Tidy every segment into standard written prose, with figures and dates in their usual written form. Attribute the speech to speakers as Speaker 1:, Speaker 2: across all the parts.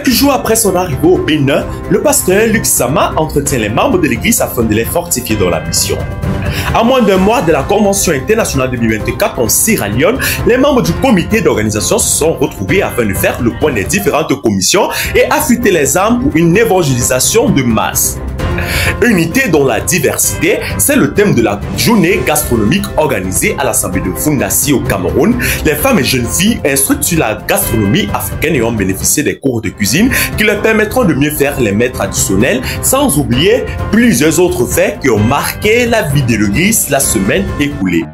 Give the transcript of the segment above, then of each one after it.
Speaker 1: Quelques jours après son arrivée au Bénin, le pasteur Luc Sama entretient les membres de l'église afin de les fortifier dans la mission. À moins d'un mois de la Convention internationale 2024 en Sierra Leone, les membres du comité d'organisation se sont retrouvés afin de faire le point des différentes commissions et affûter les armes pour une évangélisation de masse. Unité dans la diversité, c'est le thème de la journée gastronomique organisée à l'Assemblée de Fungassi au Cameroun. Les femmes et jeunes filles instruites sur la gastronomie africaine et ont bénéficié des cours de cuisine qui leur permettront de mieux faire les mets traditionnels, sans oublier plusieurs autres faits qui ont marqué la vie de l'église la semaine écoulée.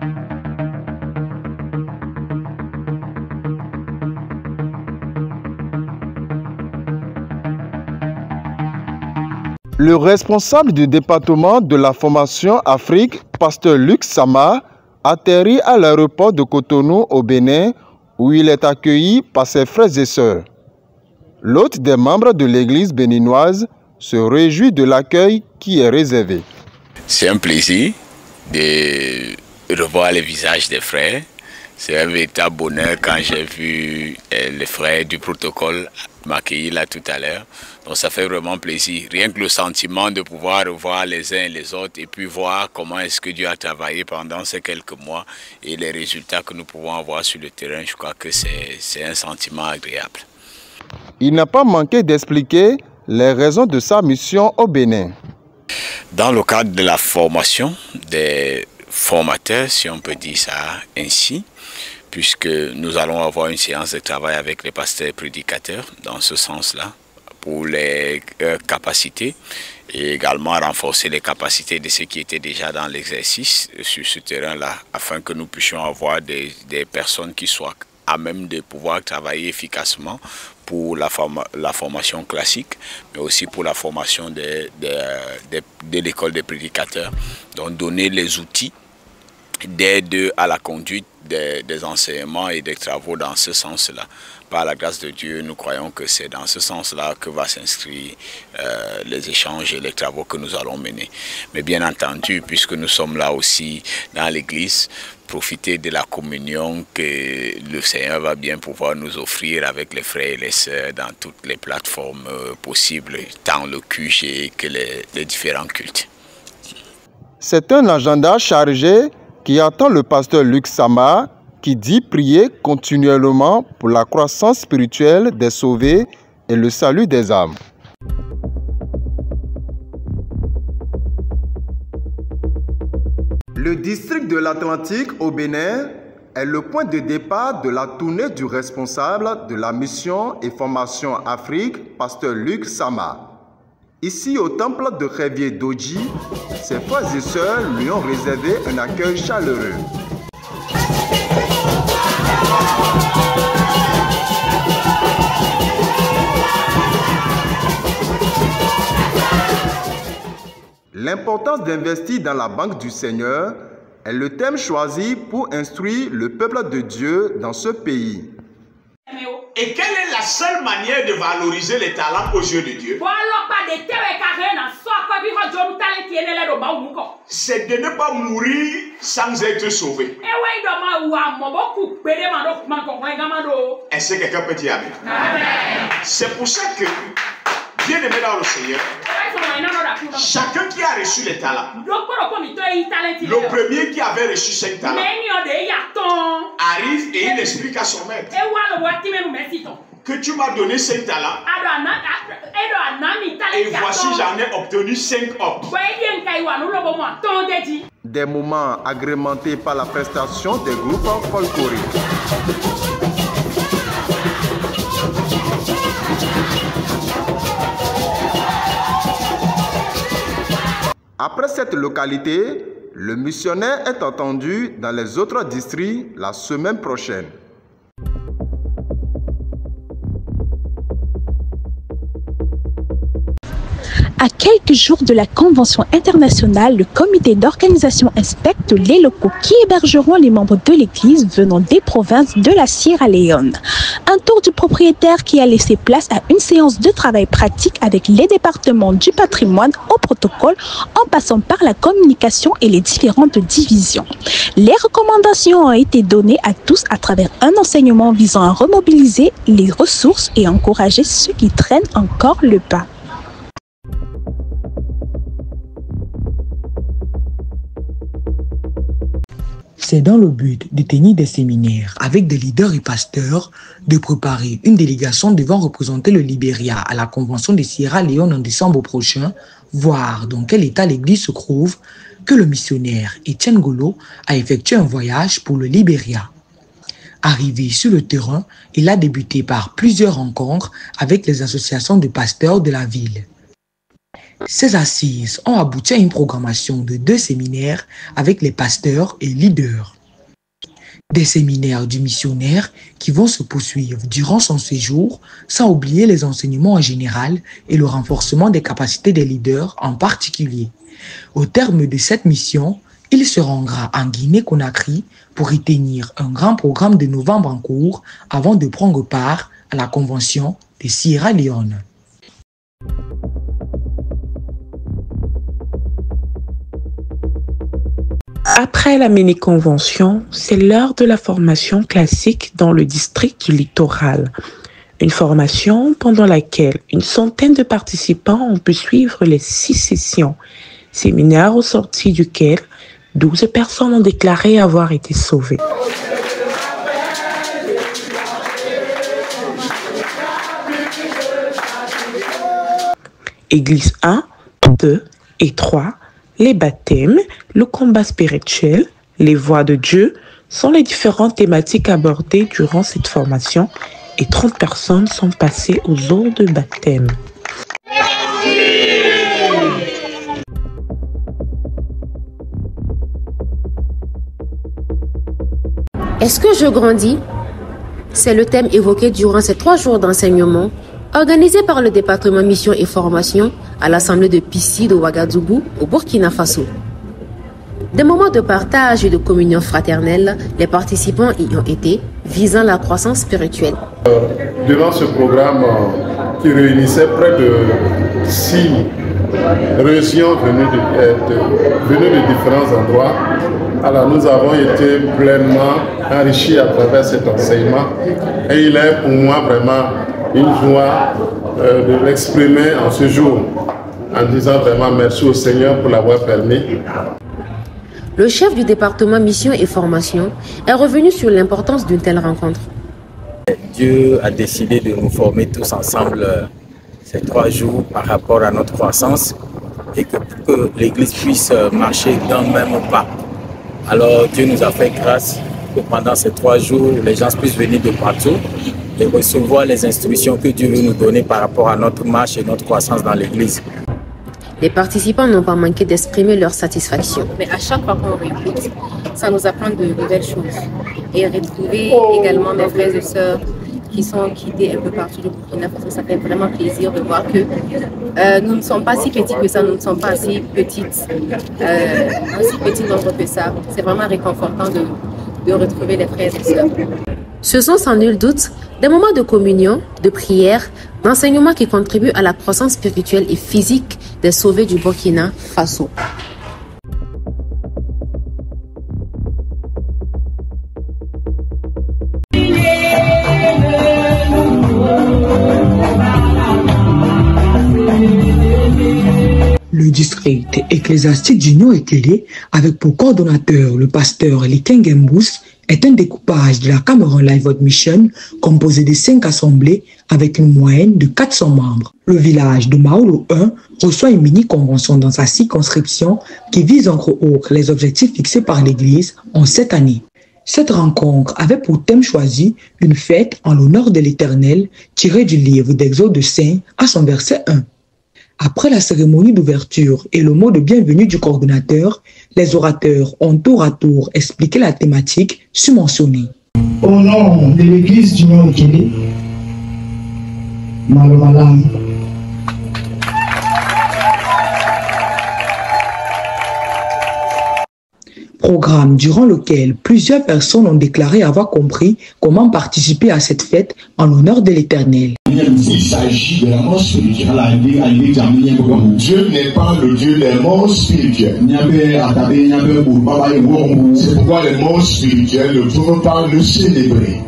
Speaker 2: Le responsable du département de la formation Afrique, pasteur Luc Sama, atterrit à l'aéroport de Cotonou au Bénin où il est accueilli par ses frères et sœurs. L'hôte des membres de l'église béninoise se réjouit de l'accueil qui est réservé.
Speaker 3: C'est un plaisir de revoir les visages des frères. C'est un véritable bonheur quand j'ai vu les frères du protocole m'accueillir là tout à l'heure. Donc ça fait vraiment plaisir. Rien que le sentiment de pouvoir revoir les uns et les autres et puis voir comment est-ce que Dieu a travaillé pendant ces quelques mois et les résultats que nous pouvons avoir sur le terrain, je crois que c'est un sentiment agréable.
Speaker 2: Il n'a pas manqué d'expliquer les raisons de sa mission au Bénin.
Speaker 3: Dans le cadre de la formation des formateurs, si on peut dire ça ainsi, puisque nous allons avoir une séance de travail avec les pasteurs prédicateurs dans ce sens-là, pour les capacités et également renforcer les capacités de ceux qui étaient déjà dans l'exercice sur ce terrain-là, afin que nous puissions avoir des personnes qui soient à même de pouvoir travailler efficacement pour la formation classique, mais aussi pour la formation de l'école des prédicateurs, donc donner les outils d'aide à la conduite des enseignements et des travaux dans ce sens-là. Par la grâce de Dieu, nous croyons que c'est dans ce sens-là que va s'inscrire les échanges et les travaux que nous allons mener. Mais bien entendu, puisque nous sommes là aussi dans l'Église, profiter de la communion que le Seigneur va bien pouvoir nous offrir avec les frères et les sœurs dans toutes les plateformes possibles, tant le QG que les différents cultes.
Speaker 2: C'est un agenda chargé qui attend le pasteur Luc Sama, qui dit prier continuellement pour la croissance spirituelle des sauvés et le salut des âmes. Le district de l'Atlantique au Bénin est le point de départ de la tournée du responsable de la mission et formation Afrique, pasteur Luc Sama. Ici, au temple de Révier Doji, ses frères et sœurs lui ont réservé un accueil chaleureux. L'importance d'investir dans la banque du Seigneur est le thème choisi pour instruire le peuple de Dieu dans ce pays.
Speaker 4: Et quelle est la seule manière de valoriser les talents aux yeux de Dieu? C'est de ne pas mourir sans être sauvé. Est-ce que quelqu'un peut dire amen? C'est pour ça que, bien aimé dans le Seigneur, chacun qui a reçu les talents, le premier qui avait reçu 5 talents, arrive et il explique à son maître que tu m'as donné 5 talents et voici j'en ai obtenu 5 autres.
Speaker 2: Des moments agrémentés par la prestation des groupes folkloriques. Après cette localité, le missionnaire est attendu dans les autres districts la semaine prochaine.
Speaker 5: À quelques jours de la Convention internationale, le comité d'organisation inspecte les locaux qui hébergeront les membres de l'Église venant des provinces de la Sierra Leone. Un tour du propriétaire qui a laissé place à une séance de travail pratique avec les départements du patrimoine au protocole en passant par la communication et les différentes divisions. Les recommandations ont été données à tous à travers un enseignement visant à remobiliser les ressources et encourager ceux qui traînent encore le pas.
Speaker 6: C'est dans le but de tenir des séminaires avec des leaders et pasteurs, de préparer une délégation devant représenter le Libéria à la Convention de Sierra Leone en décembre prochain, voir dans quel état l'Église se trouve, que le missionnaire Etienne Golo a effectué un voyage pour le Libéria. Arrivé sur le terrain, il a débuté par plusieurs rencontres avec les associations de pasteurs de la ville. Ces assises ont abouti à une programmation de 2 séminaires avec les pasteurs et leaders. Des séminaires du missionnaire qui vont se poursuivre durant son séjour, sans oublier les enseignements en général et le renforcement des capacités des leaders en particulier. Au terme de cette mission, il se rendra en Guinée-Conakry pour y tenir un grand programme de novembre en cours avant de prendre part à la Convention de Sierra Leone.
Speaker 7: Après la mini-convention, c'est l'heure de la formation classique dans le district du littoral. Une formation pendant laquelle une centaine de participants ont pu suivre les 6 sessions, séminaire au sorti duquel 12 personnes ont déclaré avoir été sauvées. Église 1, 2 et 3, les baptêmes, le combat spirituel, les voies de Dieu sont les différentes thématiques abordées durant cette formation et 30 personnes sont passées aux eaux de baptême.
Speaker 8: Est-ce que je grandis? C'est le thème évoqué durant ces 3 jours d'enseignement organisés par le département Mission et Formation à l'Assemblée de Pissi de Ouagadougou au Burkina Faso. Des moments de partage et de communion fraternelle, les participants y ont été, visant la croissance spirituelle.
Speaker 9: Durant ce programme qui réunissait près de 6 régions venues de différents endroits, alors nous avons été pleinement enrichis à travers cet enseignement et il est pour moi vraiment une joie de l'exprimer en ce jour en disant vraiment merci au Seigneur pour l'avoir permis.
Speaker 8: Le chef du département Mission et Formation est revenu sur l'importance d'une telle rencontre.
Speaker 10: Dieu a décidé de nous former tous ensemble ces 3 jours par rapport à notre croissance et que pour que l'Église puisse marcher d'un même pas. Alors Dieu nous a fait grâce que pendant ces 3 jours, les gens puissent venir de partout et recevoir les instructions que Dieu veut nous donner par rapport à notre marche et notre croissance dans l'Église.
Speaker 8: Les participants n'ont pas manqué d'exprimer leur satisfaction.
Speaker 11: Mais à chaque fois qu'on réécoute, ça nous apprend de nouvelles choses. Et retrouver également mes frères et sœurs qui sont quittés un peu partout du Burkina Faso, ça fait vraiment plaisir de voir que nous ne sommes pas si petits que ça, nous ne sommes pas si petites, un si petit nombre que ça. C'est vraiment réconfortant de retrouver les frères et sœurs.
Speaker 8: Ce sont sans nul doute des moments de communion, de prière, d'enseignement qui contribuent à la croissance spirituelle et physique des sauvés du Burkina Faso.
Speaker 6: Le district ecclésiastique d'Union Ekele, avec pour coordonnateur le pasteur Likengembous, est un découpage de la Cameroun Live Out Mission composé de 5 assemblées avec une moyenne de 400 membres. Le village de Maolo 1 reçoit une mini-convention dans sa circonscription qui vise entre autres les objectifs fixés par l'Église en cette année. Cette rencontre avait pour thème choisi une fête en l'honneur de l'Éternel tirée du livre d'Exode de Saint à son verset 1. Après la cérémonie d'ouverture et le mot de bienvenue du coordonnateur, les orateurs ont tour à tour expliqué la thématique submentionnée.
Speaker 12: Au nom de l'Église d'Union Ekele, Malomalam,
Speaker 6: Programme durant lequel plusieurs personnes ont déclaré avoir compris comment participer à cette fête en l'honneur de l'Éternel.
Speaker 13: Il s'agit de la mort spirituelle. Dieu n'est pas le Dieu des morts spirituels. C'est pourquoi les morts spirituels ne peuvent pas le célébrer.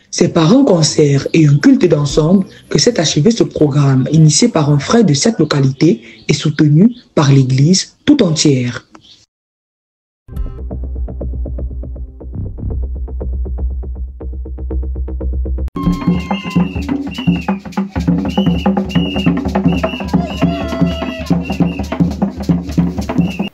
Speaker 6: C'est par un concert et un culte d'ensemble que s'est achevé ce programme, initié par un frère de cette localité et soutenu par l'Église tout entière.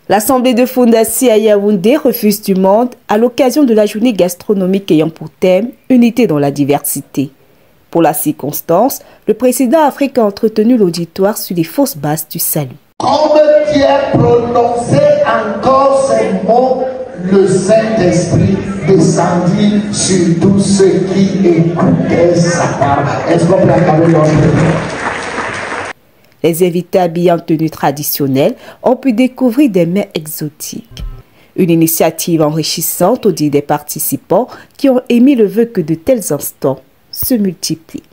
Speaker 14: L'Assemblée de Fondassi à Yaoundé refuse du monde à l'occasion de la journée gastronomique ayant pour thème « Unité dans la diversité ». Pour la circonstance, le président africain a entretenu l'auditoire sur les fausses bases du salut.
Speaker 15: Comme Pierre prononçait encore ces mots, le Saint-Esprit descendit sur tous ceux qui écoutaient sa parole. Est-ce qu'on peut acclamer l'homme?
Speaker 14: Les invités habillés en tenue traditionnelle ont pu découvrir des mets exotiques. Une initiative enrichissante au dire des participants qui ont émis le vœu que de tels instants se multiplient.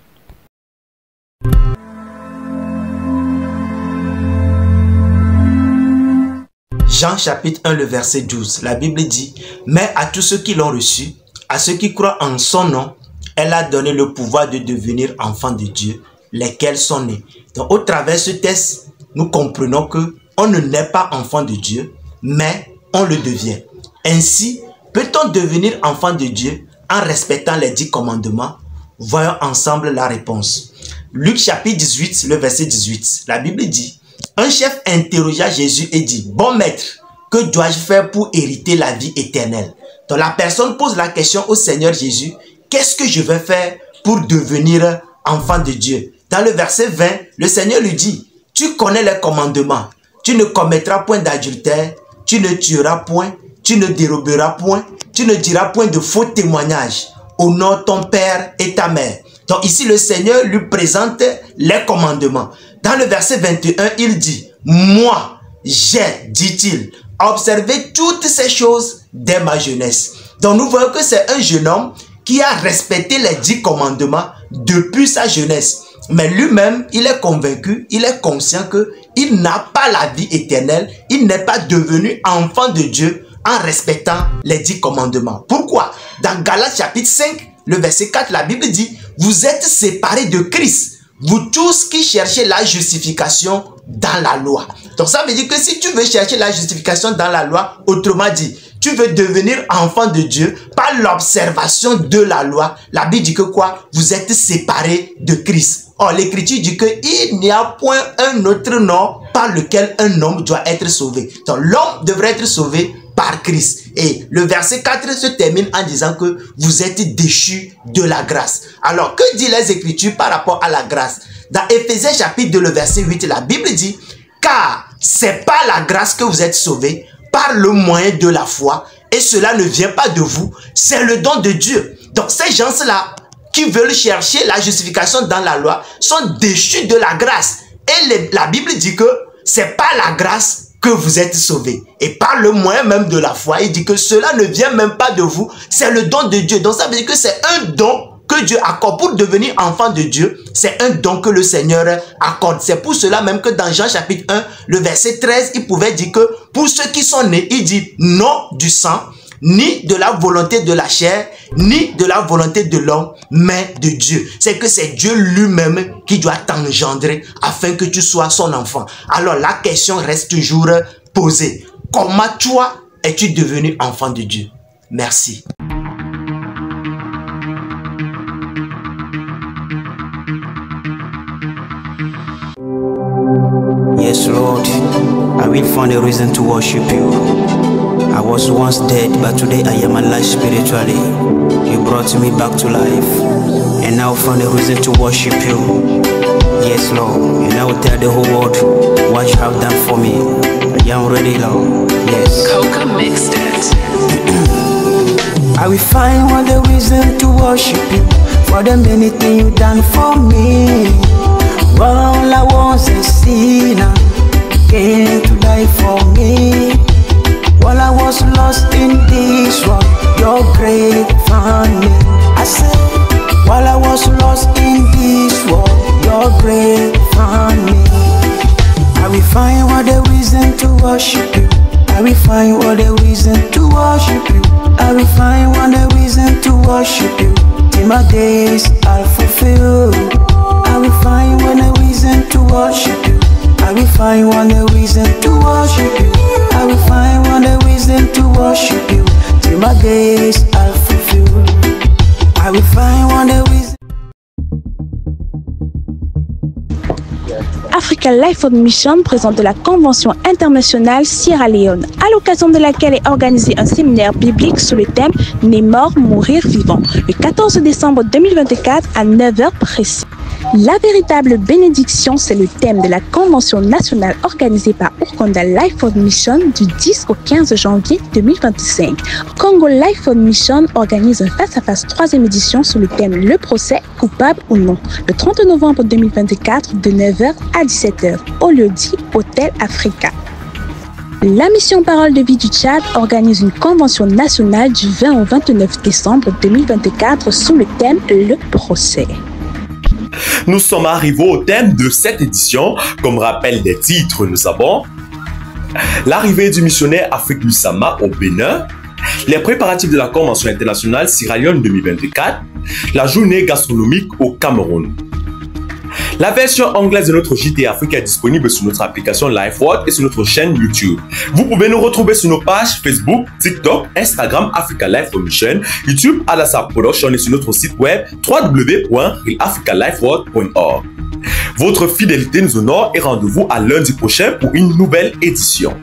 Speaker 16: Jean chapitre 1, le verset 12, la Bible dit « Mais à tous ceux qui l'ont reçu, à ceux qui croient en son nom, elle a donné le pouvoir de devenir enfants de Dieu, lesquels sont nés. » Donc, au travers de ce texte, nous comprenons que on ne naît pas enfant de Dieu, mais on le devient. Ainsi, peut-on devenir enfant de Dieu en respectant les 10 commandements? Voyons ensemble la réponse. Luc chapitre 18, le verset 18, la Bible dit « Un chef interrogea Jésus et dit « Bon maître, que dois-je faire pour hériter la vie éternelle ?» Donc la personne pose la question au Seigneur Jésus « Qu'est-ce que je vais faire pour devenir enfant de Dieu ?» Dans le verset 20, le Seigneur lui dit, tu connais les commandements, tu ne commettras point d'adultère, tu ne tueras point, tu ne déroberas point, tu ne diras point de faux témoignages, honore ton père et ta mère. Donc ici, le Seigneur lui présente les commandements. Dans le verset 21, il dit, moi, j'ai, dit-il, observé toutes ces choses dès ma jeunesse. Donc nous voyons que c'est un jeune homme qui a respecté les 10 commandements depuis sa jeunesse. Mais lui-même, il est convaincu, il est conscient qu'il n'a pas la vie éternelle, il n'est pas devenu enfant de Dieu en respectant les 10 commandements. Pourquoi? Dans Galates chapitre 5, le verset 4, la Bible dit, vous êtes séparés de Christ, vous tous qui cherchez la justification dans la loi. Donc ça veut dire que si tu veux chercher la justification dans la loi, autrement dit, tu veux devenir enfant de Dieu par l'observation de la loi, la Bible dit que quoi? Vous êtes séparés de Christ. Or, l'Écriture dit qu'il n'y a point un autre nom par lequel un homme doit être sauvé. Donc, l'homme devrait être sauvé par Christ. Et le verset 4 se termine en disant que vous êtes déchus de la grâce. Alors, que dit les Écritures par rapport à la grâce? Dans Éphésiens chapitre 2, le verset 8, la Bible dit, car c'est par la grâce que vous êtes sauvés, par le moyen de la foi, et cela ne vient pas de vous, c'est le don de Dieu. Donc, ces gens-là, qui veulent chercher la justification dans la loi sont déchus de la grâce. Et la Bible dit que c'est par la grâce que vous êtes sauvés. Et par le moyen même de la foi, il dit que cela ne vient même pas de vous, c'est le don de Dieu. Donc ça veut dire que c'est un don que Dieu accorde pour devenir enfant de Dieu. C'est un don que le Seigneur accorde. C'est pour cela même que dans Jean chapitre 1, le verset 13, il pouvait dire que pour ceux qui sont nés, il dit non du sang, ni de la volonté de la chair, ni de la volonté de l'homme, mais de Dieu. C'est que c'est Dieu lui-même qui doit t'engendrer afin que tu sois son enfant. Alors la question reste toujours posée. Comment toi es-tu devenu enfant de Dieu? Merci.
Speaker 17: Yes, Lord, I will find a reason to worship you. I was once dead, but today I am alive spiritually. You brought me back to life, and now I found a reason to worship you. Yes, Lord, and I will tell the whole world what you have done for me. I am ready, Lord. Yes.
Speaker 18: Coca mixed it.
Speaker 17: I will find one the reason to worship you for the many things you done for me. All I was a sinner, came to die for me. While I was lost in find me. I will find what the reason to worship you. I will find what the reason to worship you. I will find what the reason to worship you. Till my days are fulfilled. I will find one the reason to worship you. I will find one the reason to worship you. I will find one the reason to worship you. Till my days are fulfilled. I will find one the reason.
Speaker 5: Africa Life on Mission présente la Convention internationale Sierra Leone, à l'occasion de laquelle est organisé un séminaire biblique sous le thème « Né mort, mourir vivant » le 14 décembre 2024 à 9h précis. La véritable bénédiction, c'est le thème de la Convention nationale organisée par Urkonda Life on Mission du 10 au 15 janvier 2025. Congo Life on Mission organise un face-à-face 3e édition sous le thème « Le procès, coupable ou non » le 30 novembre 2024 de 9h à 17h au lieu-dit Hôtel Africa. La mission Parole de vie du Tchad organise une convention nationale du 20 au 29 décembre 2024 sous le thème « Le procès ».
Speaker 1: Nous sommes arrivés au thème de cette édition. Comme rappel des titres, nous avons l'arrivée du missionnaire Afrique Luc Sama au Bénin, les préparatifs de la Convention internationale Sierra Leone 2024, la journée gastronomique au Cameroun. La version anglaise de notre JT Afrique est disponible sur notre application LifeWord et sur notre chaîne YouTube. Vous pouvez nous retrouver sur nos pages Facebook, TikTok, Instagram, Africa Life on Mission, YouTube, Alassa Production et sur notre site web www.africalifeworld.org. Votre fidélité nous honore et rendez-vous à lundi prochain pour une nouvelle édition.